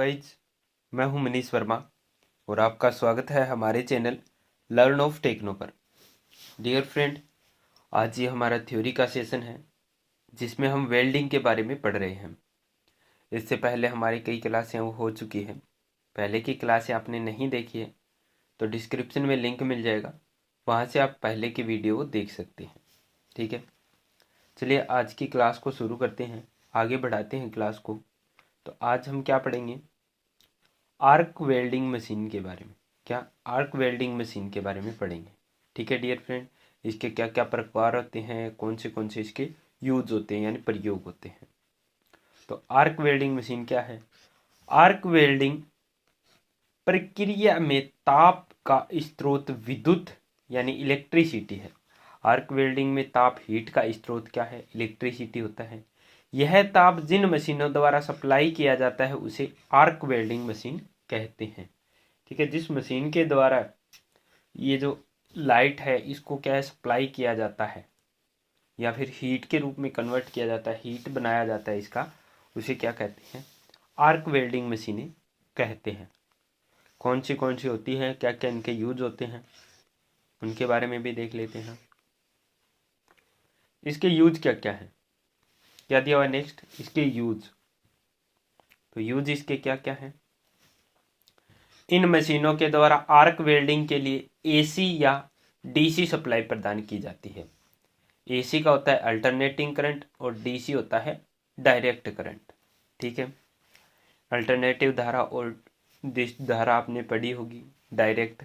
Guys, मैं हूं मनीष वर्मा और आपका स्वागत है हमारे चैनल लर्न ऑफ टेक्नो पर। डियर फ्रेंड, आज ये हमारा थ्योरी का सेशन है जिसमें हम वेल्डिंग के बारे में पढ़ रहे हैं। इससे पहले हमारी कई क्लासें हो चुकी हैं। पहले की क्लासें आपने नहीं देखी है तो डिस्क्रिप्शन में लिंक मिल जाएगा, वहाँ से आप पहले की वीडियो को देख सकते हैं। ठीक है, चलिए आज की क्लास को शुरू करते हैं, आगे बढ़ाते हैं क्लास को। तो आज हम क्या पढ़ेंगे? आर्क वेल्डिंग मशीन के बारे में। क्या आर्क वेल्डिंग मशीन के बारे में पढ़ेंगे। ठीक है डियर फ्रेंड, इसके क्या क्या प्रकार होते हैं, कौन से इसके यूज होते हैं यानी प्रयोग होते हैं। तो आर्क वेल्डिंग मशीन क्या है? आर्क वेल्डिंग प्रक्रिया में ताप का स्रोत विद्युत यानी इलेक्ट्रिसिटी है। आर्क वेल्डिंग में ताप हीट का स्रोत क्या है? इलेक्ट्रिसिटी होता है। यह ताप जिन मशीनों द्वारा सप्लाई किया जाता है उसे आर्क वेल्डिंग मशीन कहते हैं। ठीक है, जिस मशीन के द्वारा ये जो लाइट है इसको क्या है सप्लाई किया जाता है या फिर हीट के रूप में कन्वर्ट किया जाता है, हीट बनाया जाता है इसका, उसे क्या कहते हैं? आर्क वेल्डिंग मशीनें कहते हैं। कौन सी होती हैं, क्या क्या इनके यूज होते हैं, उनके बारे में भी देख लेते हैं। इसके यूज क्या क्या है, क्या दिया हुआ नेक्स्ट, इसके यूज। तो यूज इसके क्या क्या है? इन मशीनों के द्वारा आर्क वेल्डिंग के लिए एसी या डीसी सप्लाई प्रदान की जाती है। एसी का होता है अल्टरनेटिंग करंट और डीसी होता है डायरेक्ट करंट। ठीक है, अल्टरनेटिव धारा और धारा आपने पढ़ी होगी, डायरेक्ट।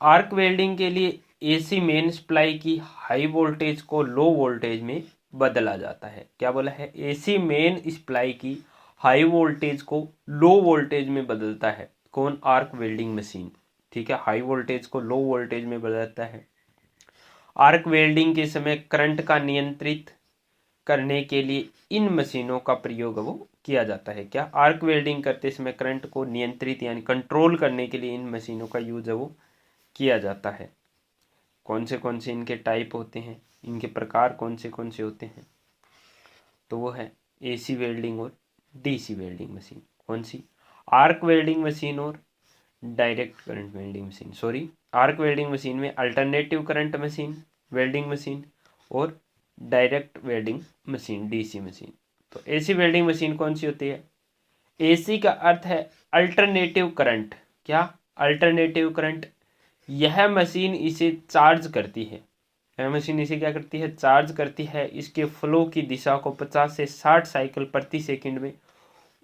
आर्क वेल्डिंग के लिए एसी मेन सप्लाई की हाई वोल्टेज को लो वोल्टेज में बदला जाता है। क्या बोला है? एसी मेन सप्लाई की हाई वोल्टेज को लो वोल्टेज में बदलता है। कौन? Arc welding machine. ठीक है, हाई वोल्टेज को लो वोल्टेज में बदलता है। आर्क वेल्डिंग के समय करंट का नियंत्रित करने के लिए इन मशीनों का प्रयोग वो किया जाता है। क्या? आर्क वेल्डिंग करते समय करंट को नियंत्रित यानी कंट्रोल करने के लिए इन मशीनों का यूज है वो किया जाता है। कौन से इनके टाइप होते हैं, इनके प्रकार कौन से होते हैं? तो वो है एसी वेल्डिंग और डीसी वेल्डिंग मशीन। कौन सी? आर्क वेल्डिंग मशीन और direct current welding machine. Sorry, arc welding machine में alternative current machine welding machine और direct welding machine DC machine. तो एसी वेल्डिंग मशीन कौन सी होती है? एसी का अर्थ है अल्टरनेटिव करंट। क्या? Alternative current. यह मशीन इसे चार्ज करती है। यह मशीन इसे क्या करती है? चार्ज करती है। इसके फ्लो की दिशा को 50 से 60 साइकिल प्रति सेकंड में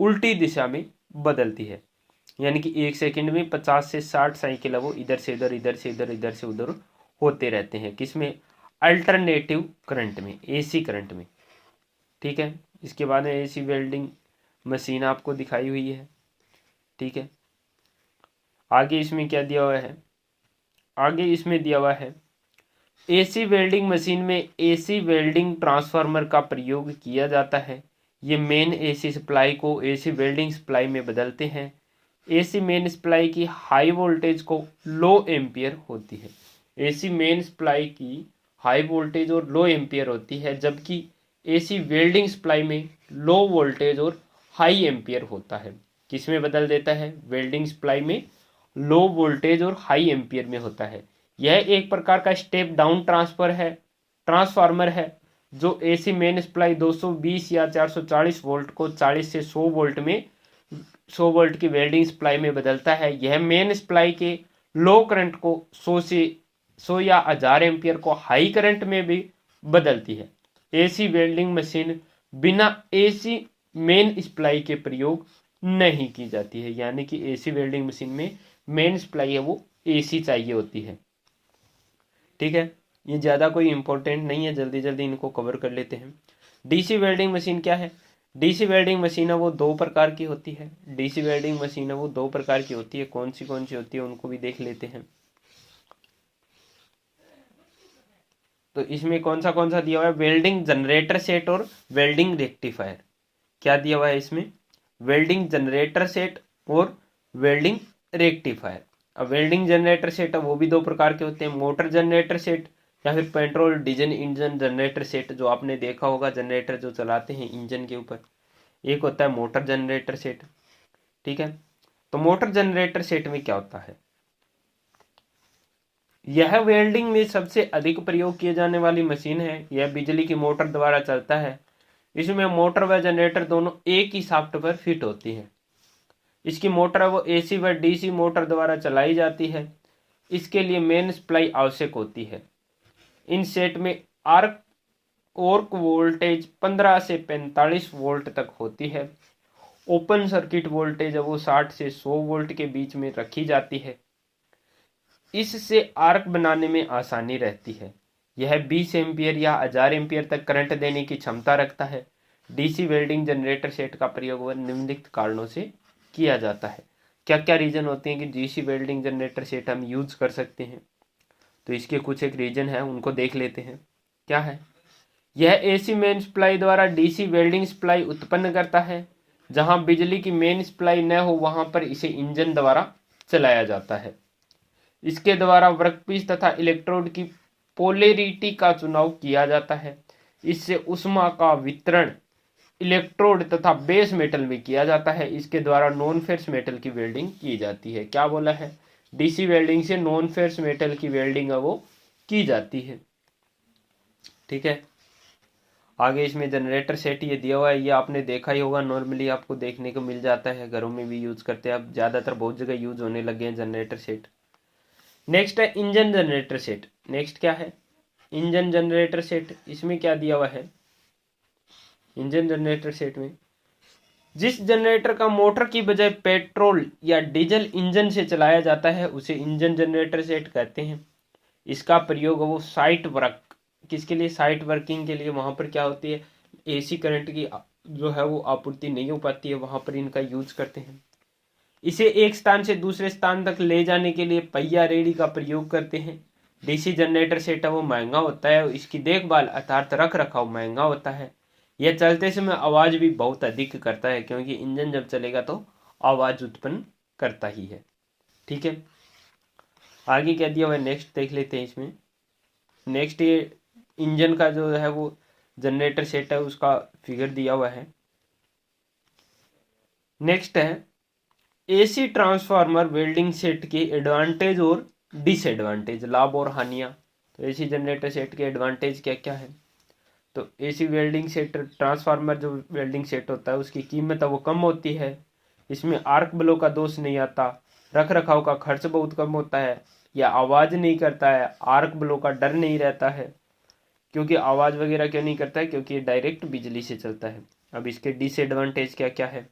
उल्टी दिशा में बदलती है। यानी कि 1 सेकंड में 50 से 60 साइकिल वो इधर से इधर, इधर से इधर, इधर से उधर होते रहते हैं। किसमें? अल्टरनेटिव करंट में, एसी करंट में। ठीक है, इसके बाद में एसी वेल्डिंग मशीन आपको दिखाई हुई है। ठीक है, आगे इसमें क्या दिया हुआ है? आगे इसमें दिया हुआ है एसी वेल्डिंग मशीन में एसी वेल्डिंग ट्रांसफार्मर का प्रयोग किया जाता है। ये मेन एसी सप्लाई को एसी वेल्डिंग सप्लाई में बदलते हैं। एसी मेन सप्लाई की हाई वोल्टेज को लो एम्पियर होती है। एसी मेन सप्लाई की हाई वोल्टेज और लो एम्पियर होती है, जबकि एसी वेल्डिंग सप्लाई में लो वोल्टेज और हाई एम्पियर होता है। किसमें बदल देता है? वेल्डिंग सप्लाई में लो वोल्टेज और हाई एम्पियर में होता है। यह एक प्रकार का स्टेप डाउन ट्रांसफार्मर है जो एसी मेन सप्लाई 220 या 440 वोल्ट को 40 से 100 वोल्ट में 100 वोल्ट की वेल्डिंग सप्लाई में बदलता है। यह मेन सप्लाई के लो करंट को 100 या 1000 एम्पियर को हाई करंट में भी बदलती है। एसी वेल्डिंग मशीन बिना एसी मेन सप्लाई के प्रयोग नहीं की जाती है। यानी कि एसी वेल्डिंग मशीन में मेन सप्लाई है वो एसी चाहिए होती है। ठीक है, ये ज़्यादा कोई इंपॉर्टेंट नहीं है, जल्दी जल्दी इनको कवर कर लेते हैं। डीसी वेल्डिंग मशीन क्या है? डीसी वेल्डिंग मशीन है वो दो प्रकार की होती है। डीसी वेल्डिंग मशीन है वो दो प्रकार की होती है। कौन सी होती है उनको भी देख लेते हैं। तो इसमें कौन सा दिया हुआ है? वेल्डिंग जनरेटर सेट और वेल्डिंग रेक्टिफायर। क्या दिया हुआ है इसमें? वेल्डिंग जनरेटर सेट और वेल्डिंग रेक्टिफायर। अब वेल्डिंग जनरेटर सेट है वो भी दो प्रकार के होते हैं, मोटर जनरेटर सेट या फिर petrol diesel engine generator set. जो आपने देखा होगा जनरेटर जो चलाते हैं इंजन के ऊपर, एक होता है मोटर जनरेटर सेट। ठीक है, तो मोटर जनरेटर सेट में क्या होता है, यह वेल्डिंग में सबसे अधिक प्रयोग किए जाने वाली मशीन है। यह बिजली की मोटर द्वारा चलता है। इसमें मोटर व जनरेटर दोनों एक ही शाफ्ट पर फिट होती है। इसकी मोटर वो एसी व डीसी मोटर द्वारा चलाई जाती है। इसके लिए मेन सप्लाई आवश्यक होती है। इन सेट में आर्क वोल्टेज 15 से 45 वोल्ट तक होती है। ओपन सर्किट वोल्टेज वो 60 से 100 वोल्ट के बीच में रखी जाती है। इससे आर्क बनाने में आसानी रहती है। यह 20 एम्पियर या 1000 एम्पियर तक करंट देने की क्षमता रखता है। डीसी वेल्डिंग जनरेटर सेट का प्रयोग निम्नलिखित कारणों से किया जाता है। क्या क्या रीजन होते हैं कि डीसी वेल्डिंग जनरेटर सेट हम यूज कर सकते हैं, तो इसके कुछ एक रीजन है, उनको देख लेते हैं। क्या है, यह एसी मेन सप्लाई द्वारा डीसी वेल्डिंग सप्लाई उत्पन्न करता है। जहां बिजली की मेन सप्लाई न हो वहां पर इसे इंजन द्वारा चलाया जाता है। इसके द्वारा वर्कपीस तथा इलेक्ट्रोड की पोलैरिटी का चुनाव किया जाता है। इससे ऊष्मा का वितरण इलेक्ट्रोड तथा बेस मेटल में किया जाता है। इसके द्वारा नॉन फेरस मेटल की वेल्डिंग की जाती है। क्या बोला है, डीसी वेल्डिंग से नॉन फेरस मेटल की वेल्डिंग है वो की जाती है। ठीक है, आगे इसमें जनरेटर सेट ये दिया हुआ है, ये आपने देखा ही होगा, नॉर्मली आपको देखने को मिल जाता है, घरों में भी यूज करते हैं, अब ज्यादातर बहुत जगह यूज होने लगे हैं जनरेटर सेट। नेक्स्ट है इंजन जनरेटर सेट। नेक्स्ट क्या है, इंजन जनरेटर सेट। इसमें क्या दिया हुआ है, इंजन जनरेटर सेट में जिस जनरेटर का मोटर की बजाय पेट्रोल या डीजल इंजन से चलाया जाता है उसे इंजन जनरेटर सेट कहते हैं। इसका प्रयोग वो साइट वर्क, किसके लिए, साइट वर्किंग के लिए, वहां पर क्या होती है, एसी करंट की जो है वो आपूर्ति नहीं हो पाती है, वहां पर इनका यूज करते हैं। इसे एक स्थान से दूसरे स्थान तक ले जाने के लिए पहिया रेडी का प्रयोग करते हैं। डीसी जनरेटर सेट है वो महंगा होता है, इसकी देखभाल अर्थात रख रखाव महंगा होता है। यह चलते समय आवाज भी बहुत अधिक करता है, क्योंकि इंजन जब चलेगा तो आवाज उत्पन्न करता ही है। ठीक है, आगे क्या दिया हुआ है नेक्स्ट देख लेते हैं। इसमें नेक्स्ट ये इंजन का जो है वो जनरेटर सेट है उसका फिगर दिया हुआ है। नेक्स्ट है एसी ट्रांसफार्मर वेल्डिंग सेट के एडवांटेज और डिसएडवांटेज, लाभ और हानियां। तो एसी जनरेटर सेट के एडवांटेज क्या क्या है, तो एसी वेल्डिंग सेट ट्रांसफार्मर जो वेल्डिंग सेट होता है उसकी कीमत है वो कम होती है। इसमें आर्क ब्लो का दोष नहीं आता, रख रखाव का खर्च बहुत कम होता है, या आवाज नहीं करता है, आर्क ब्लो का डर नहीं रहता है। क्योंकि आवाज वगैरह क्यों नहीं करता है, क्योंकि ये डायरेक्ट बिजली से चलता है। अब इसके डिसएडवांटेज क्या क्या है,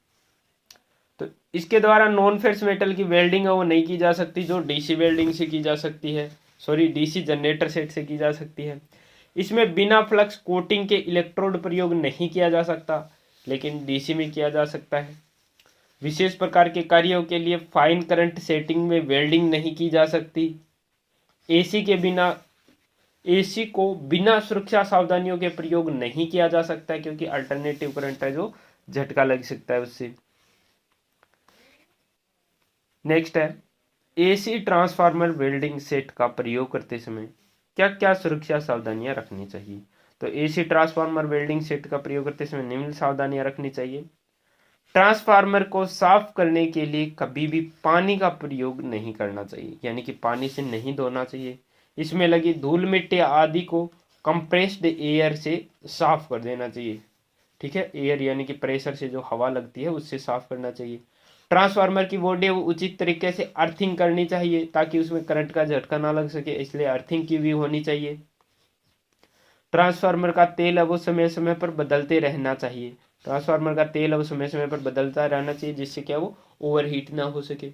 तो इसके द्वारा नॉन फेरस मेटल की वेल्डिंग है वो नहीं की जा सकती, जो डीसी वेल्डिंग से की जा सकती है, सॉरी डीसी जनरेटर सेट से की जा सकती है। इसमें बिना फ्लक्स कोटिंग के इलेक्ट्रोड प्रयोग नहीं किया जा सकता, लेकिन डीसी में किया जा सकता है। विशेष प्रकार के कार्यों के लिए फाइन करंट सेटिंग में वेल्डिंग नहीं की जा सकती। एसी को बिना सुरक्षा सावधानियों के प्रयोग नहीं किया जा सकता है, क्योंकि अल्टरनेटिव करंट है जो झटका लग सकता है उससे। नेक्स्ट है एसी ट्रांसफार्मर वेल्डिंग सेट का प्रयोग करते समय क्या क्या सुरक्षा सावधानियां रखनी चाहिए। तो एसी ट्रांसफार्मर वेल्डिंग सेट का प्रयोग करते समय निम्न सावधानियां रखनी चाहिए। ट्रांसफार्मर को साफ करने के लिए कभी भी पानी का प्रयोग नहीं करना चाहिए, यानी कि पानी से नहीं धोना चाहिए। इसमें लगी धूल मिट्टी आदि को कंप्रेस्ड एयर से साफ कर देना चाहिए। ठीक है, एयर यानी कि प्रेशर से जो हवा लगती है उससे साफ करना चाहिए। ट्रांसफार्मर की बॉडी वो उचित तरीके से अर्थिंग करनी चाहिए ताकि उसमें करंट का झटका ना लग सके, इसलिए अर्थिंग की भी होनी चाहिए। ट्रांसफार्मर का तेल है वो समय समय पर बदलते रहना चाहिए। ट्रांसफार्मर का तेल है वो समय समय पर बदलता रहना चाहिए, जिससे क्या वो ओवरहीट ना हो सके।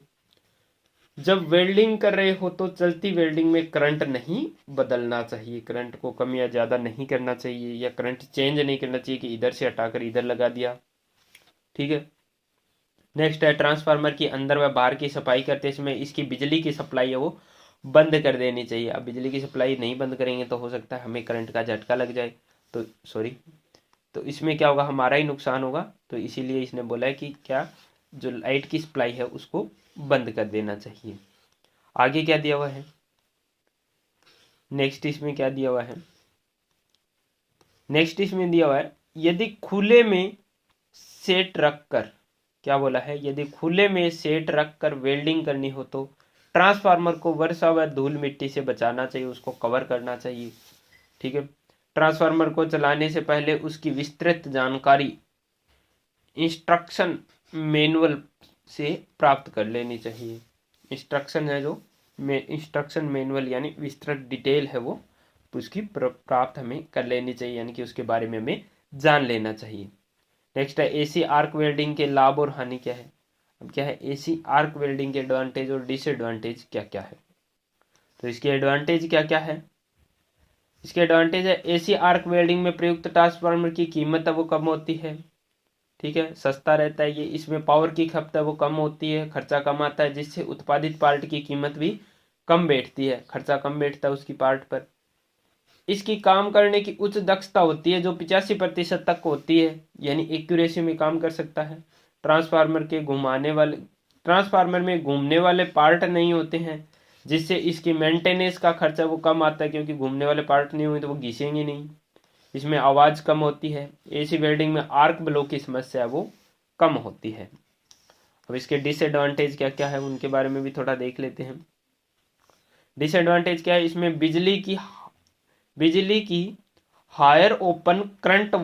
जब वेल्डिंग कर रहे हो तो चलती वेल्डिंग में करंट नहीं बदलना चाहिए, करंट को कम या ज्यादा नहीं करना चाहिए, या करंट चेंज नहीं करना चाहिए कि इधर से हटाकर इधर लगा दिया। ठीक है, नेक्स्ट है ट्रांसफार्मर की अंदर व बाहर की सफाई करते समय इसकी बिजली की सप्लाई है वो बंद कर देनी चाहिए। अब बिजली की सप्लाई नहीं बंद करेंगे तो हो सकता है हमें करंट का झटका लग जाए, तो तो इसमें क्या होगा, हमारा ही नुकसान होगा। तो इसीलिए इसने बोला है कि क्या जो लाइट की सप्लाई है उसको बंद कर देना चाहिए। आगे क्या दिया हुआ है, नेक्स्ट इसमें क्या दिया हुआ है, नेक्स्ट इसमें दिया हुआ है यदि खुले में सेट रखकर, क्या बोला है, यदि खुले में सेट रखकर वेल्डिंग करनी हो तो ट्रांसफार्मर को वर्षा व धूल मिट्टी से बचाना चाहिए, उसको कवर करना चाहिए। ठीक है। ट्रांसफार्मर को चलाने से पहले उसकी विस्तृत जानकारी इंस्ट्रक्शन मैनुअल से प्राप्त कर लेनी चाहिए। इंस्ट्रक्शन है जो इंस्ट्रक्शन मैनुअल यानी विस्तृत डिटेल है वो उसकी प्राप्त हमें कर लेनी चाहिए, यानी कि उसके बारे में हमें जान लेना चाहिए। नेक्स्ट है एसी आर्क वेल्डिंग के लाभ और हानि क्या है। अब क्या है, एसी आर्क वेल्डिंग के एडवांटेज और डिसएडवांटेज क्या क्या है। तो इसके एडवांटेज क्या क्या है। इसके एडवांटेज है एसी आर्क वेल्डिंग में प्रयुक्त ट्रांसफार्मर की कीमत है वो कम होती है। ठीक है, सस्ता रहता है ये। इसमें पावर की खपत है वो कम होती है, खर्चा कम आता है, जिससे उत्पादित पार्ट की कीमत भी कम बैठती है, खर्चा कम बैठता है उसकी पार्ट पर। इसकी काम करने की उच्च दक्षता होती है जो 85% तक होती है, यानी एक्यूरेसी में काम कर सकता है। ट्रांसफार्मर में घूमने वाले पार्ट नहीं होते हैं, जिससे इसकी मेंटेनेंस का खर्चा वो कम आता है, क्योंकि घूमने वाले पार्ट नहीं हुए तो वो घिसेंगे नहीं। इसमें आवाज़ कम होती है। एसी वेल्डिंग में आर्क ब्लो की समस्या वो कम होती है। अब इसके डिसएडवांटेज क्या क्या है उनके बारे में भी थोड़ा देख लेते हैं। डिसएडवांटेज क्या है, इसमें बिजली की हायर ओपन करंट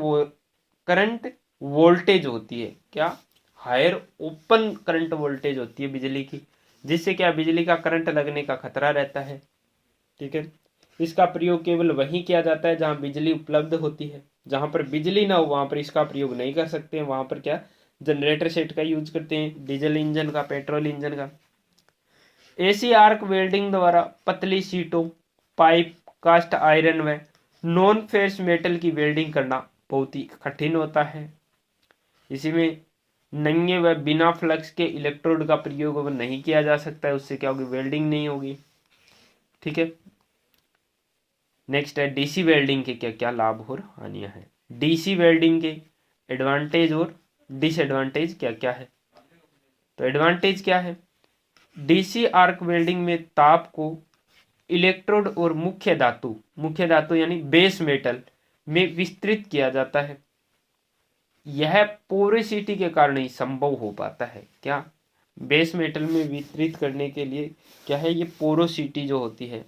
वोल्टेज होती है। क्या, हायर ओपन करंट वोल्टेज होती है बिजली की, जिससे क्या बिजली का करंट लगने का खतरा रहता है। ठीक है। इसका प्रयोग केवल वहीं किया जाता है जहां बिजली उपलब्ध होती है। जहां पर बिजली ना हो वहां पर इसका प्रयोग नहीं कर सकते हैं। वहां पर क्या, जनरेटर सेट का यूज करते हैं, डीजल इंजन का, पेट्रोल इंजन का। एसी आर्क वेल्डिंग द्वारा पतली शीटों, पाइप, कास्ट आयरन व नॉन फेरस मेटल की वेल्डिंग करना बहुत ही कठिन होता है। इसी में नंगे व बिना फ्लक्स के इलेक्ट्रोड का प्रयोग नहीं किया जा सकता है, उससे क्या होगी, वेल्डिंग नहीं होगी। ठीक है। नेक्स्ट है डीसी वेल्डिंग के क्या क्या लाभ और हानियां हैं। डीसी वेल्डिंग के एडवांटेज और डिसएडवांटेज क्या क्या है। तो एडवांटेज क्या है, डीसी आर्क वेल्डिंग में ताप को इलेक्ट्रोड और मुख्य धातु यानी बेस मेटल में विस्तृत किया जाता है। यह पोरोसिटी के कारण ही संभव हो पाता है। क्या, बेस मेटल में विस्तृत करने के लिए क्या है, ये पोरोसिटी जो होती है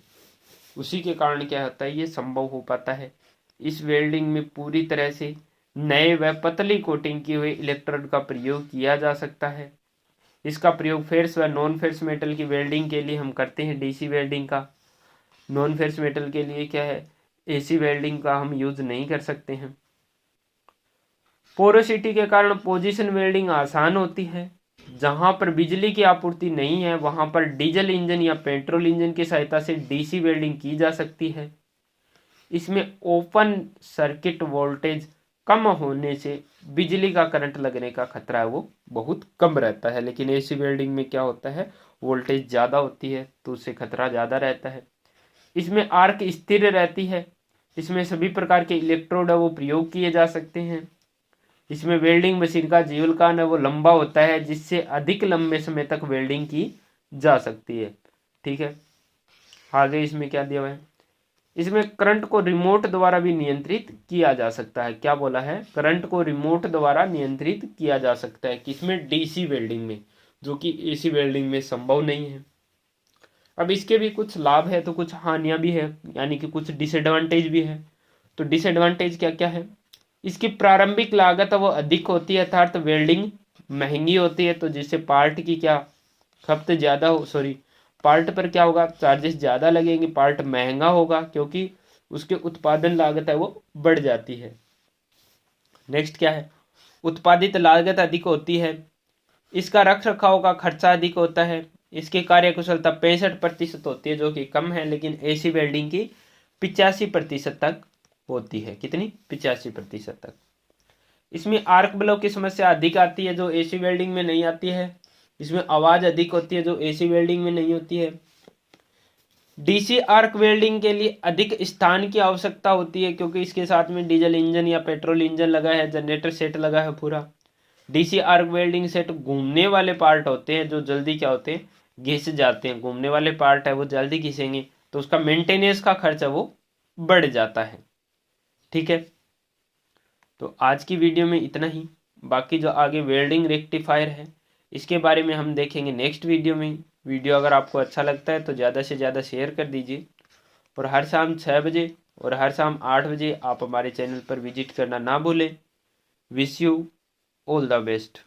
उसी के कारण क्या होता है, ये संभव हो पाता है। इस वेल्डिंग में पूरी तरह से नए व पतली कोटिंग किए हुए इलेक्ट्रोड का प्रयोग किया जा सकता है। इसका प्रयोग फेरस व नॉन फेरस मेटल की वेल्डिंग के लिए हम करते हैं, डीसी वेल्डिंग का। नॉन फेरस मेटल के लिए क्या है, एसी वेल्डिंग का हम यूज नहीं कर सकते हैं। पोरोसिटी के कारण पोजीशन वेल्डिंग आसान होती है। जहां पर बिजली की आपूर्ति नहीं है वहां पर डीजल इंजन या पेट्रोल इंजन की सहायता से डीसी वेल्डिंग की जा सकती है। इसमें ओपन सर्किट वोल्टेज कम होने से बिजली का करंट लगने का खतरा है वो बहुत कम रहता है, लेकिन एसी वेल्डिंग में क्या होता है, वोल्टेज ज़्यादा होती है तो उससे खतरा ज़्यादा रहता है। इसमें आर्क स्थिर रहती है। इसमें सभी प्रकार के इलेक्ट्रोड है वो प्रयोग किए जा सकते हैं। इसमें वेल्डिंग मशीन का जीवनकाल है वो लंबा होता है, जिससे अधिक लंबे समय तक वेल्डिंग की जा सकती है। ठीक है। आगे इसमें क्या दिया हुआ है, इसमें करंट को रिमोट द्वारा भी नियंत्रित किया जा सकता है। क्या बोला है, करंट को रिमोट द्वारा नियंत्रित किया जा सकता है, किसमें, डीसी वेल्डिंग में, जो कि एसी वेल्डिंग में संभव नहीं है। अब इसके भी कुछ लाभ है तो कुछ हानियां भी है, यानी कि कुछ डिसएडवांटेज भी है। तो डिसएडवांटेज क्या क्या है, इसकी प्रारंभिक लागत वो अधिक होती है, अर्थात वेल्डिंग महंगी होती है, तो जिससे पार्ट की क्या खपत ज़्यादा हो, पार्ट पर क्या होगा, चार्जेस ज़्यादा लगेंगे, पार्ट महंगा होगा क्योंकि उसके उत्पादन लागत है वो बढ़ जाती है। नेक्स्ट क्या है, उत्पादित लागत अधिक होती है। इसका रख रखाव का खर्चा अधिक होता है। इसकी कार्यकुशलता 65% होती है, जो कि कम है, लेकिन एसी वेल्डिंग की 85% तक होती है। कितनी, 85% तक। इसमें आर्क ब्लो की समस्या अधिक आती है जो एसी वेल्डिंग में नहीं आती है। इसमें आवाज़ अधिक होती है जो एसी वेल्डिंग में नहीं होती है। डीसी आर्क वेल्डिंग के लिए अधिक स्थान की आवश्यकता होती है, क्योंकि इसके साथ में डीजल इंजन या पेट्रोल इंजन लगा है, जनरेटर सेट लगा है पूरा। डीसी आर्क वेल्डिंग सेट घूमने वाले पार्ट होते हैं जो जल्दी क्या होते हैं, घिस जाते हैं। घूमने वाले पार्ट है वो जल्दी घिसेंगे तो उसका मेंटेनेंस का खर्चा वो बढ़ जाता है। ठीक है। तो आज की वीडियो में इतना ही। बाकी जो आगे वेल्डिंग रेक्टिफायर है इसके बारे में हम देखेंगे नेक्स्ट वीडियो में। वीडियो अगर आपको अच्छा लगता है तो ज़्यादा से ज़्यादा शेयर कर दीजिए और हर शाम 6 बजे और हर शाम 8 बजे आप हमारे चैनल पर विजिट करना ना भूलें। Wish you all the best.